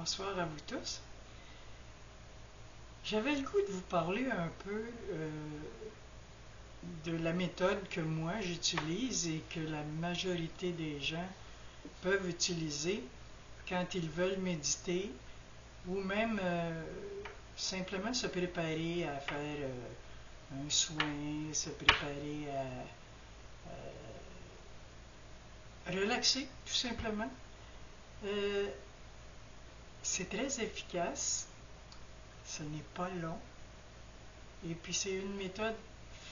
Bonsoir à vous tous. J'avais le goût de vous parler un peu de la méthode que moi j'utilise et que la majorité des gens peuvent utiliser quand ils veulent méditer ou même simplement se préparer à faire un soin, se préparer à relaxer tout simplement. C'est très efficace, ce n'est pas long, et puis c'est une méthode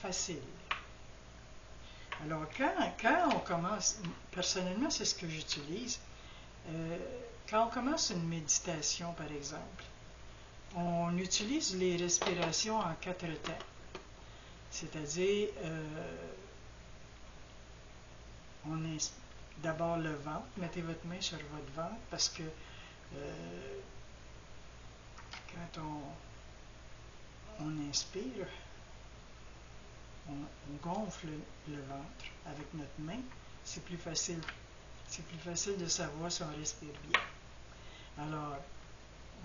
facile. Alors quand on commence, personnellement c'est ce que j'utilise, quand on commence une méditation par exemple, on utilise les respirations en 4 temps, c'est-à-dire on inspire d'abord le ventre, mettez votre main sur votre ventre parce que quand on inspire, on gonfle le ventre avec notre main, c'est plus facile. C'est plus facile de savoir si on respire bien. Alors,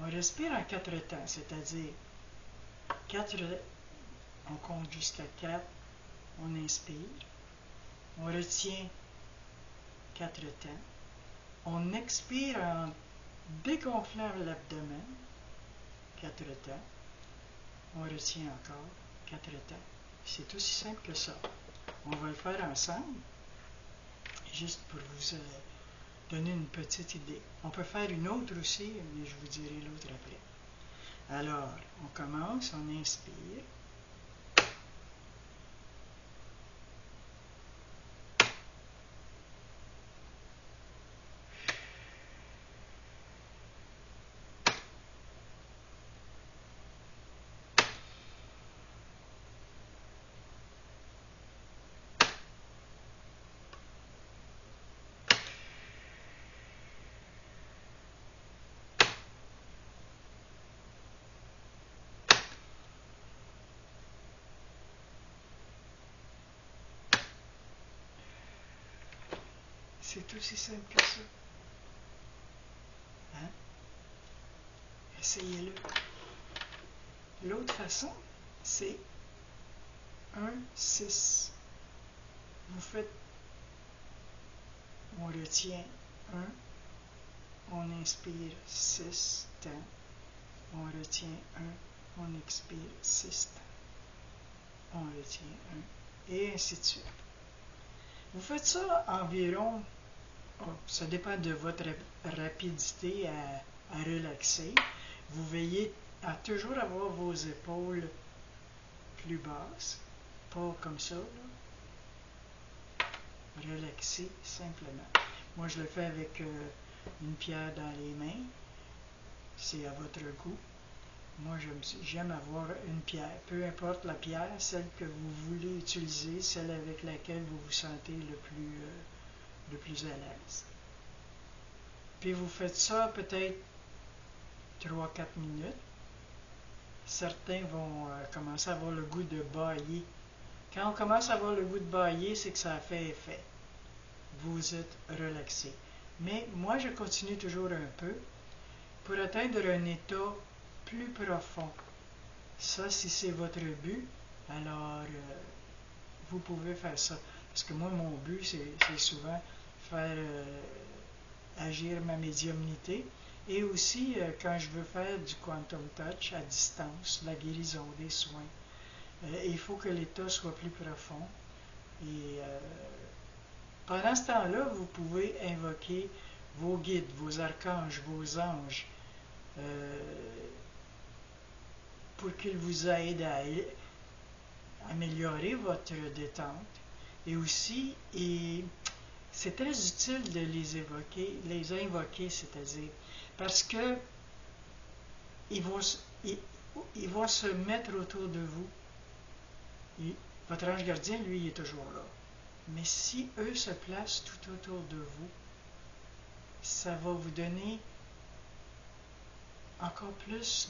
on respire en 4 temps, c'est-à-dire on compte jusqu'à 4, on inspire, on retient 4 temps, on expire en dégonflant l'abdomen, 4 temps, on retient encore 4 temps. C'est aussi simple que ça. On va le faire ensemble, juste pour vous donner une petite idée. On peut faire une autre aussi, mais je vous dirai l'autre après. Alors, on commence, on inspire. C'est aussi simple que ça. Hein? Essayez-le. L'autre façon, c'est 1-6. Vous faites, on retient 1, on inspire 6 temps, on retient 1, on expire 6 temps, on retient 1, et ainsi de suite. Vous faites ça environ, ça dépend de votre rapidité à relaxer. Vous veillez à toujours avoir vos épaules plus basses, pas comme ça, là. Relaxer simplement. Moi, je le fais avec une pierre dans les mains. C'est à votre goût. Moi, j'aime avoir une pierre. Peu importe la pierre, celle que vous voulez utiliser, celle avec laquelle vous vous sentez le plus à l'aise. Puis vous faites ça peut-être 3-4 minutes. Certains vont commencer à avoir le goût de bâiller. Quand on commence à avoir le goût de bâiller, c'est que ça a fait effet. Vous êtes relaxé. Mais moi, je continue toujours un peu pour atteindre un état plus profond. Ça, si c'est votre but, alors vous pouvez faire ça. Parce que moi, mon but, c'est souvent faire agir ma médiumnité. Et aussi, quand je veux faire du quantum touch à distance, la guérison, des soins, il faut que l'état soit plus profond. Et pendant ce temps-là, vous pouvez invoquer vos guides, vos archanges, vos anges, pour qu'ils vous aident à améliorer votre détente. Et aussi, c'est très utile de les invoquer, c'est-à-dire, parce que ils vont se mettre autour de vous. Votre ange gardien, lui, il est toujours là. Mais si eux se placent tout autour de vous, ça va vous donner encore plus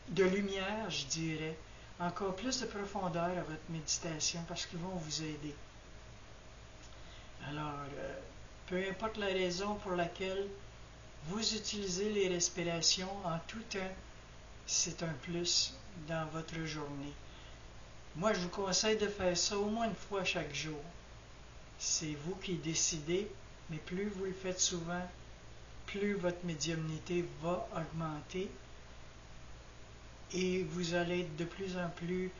de lumière, je dirais, encore plus de profondeur à votre méditation parce qu'ils vont vous aider. Alors, peu importe la raison pour laquelle vous utilisez les respirations, en tout temps, c'est un plus dans votre journée. Moi, je vous conseille de faire ça au moins une fois chaque jour. C'est vous qui décidez, mais plus vous le faites souvent, plus votre médiumnité va augmenter et vous allez être de plus en plus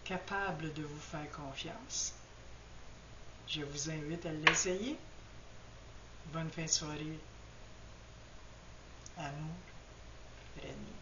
capable de vous faire confiance. Je vous invite à l'essayer. Bonne fin de soirée. Amour, René.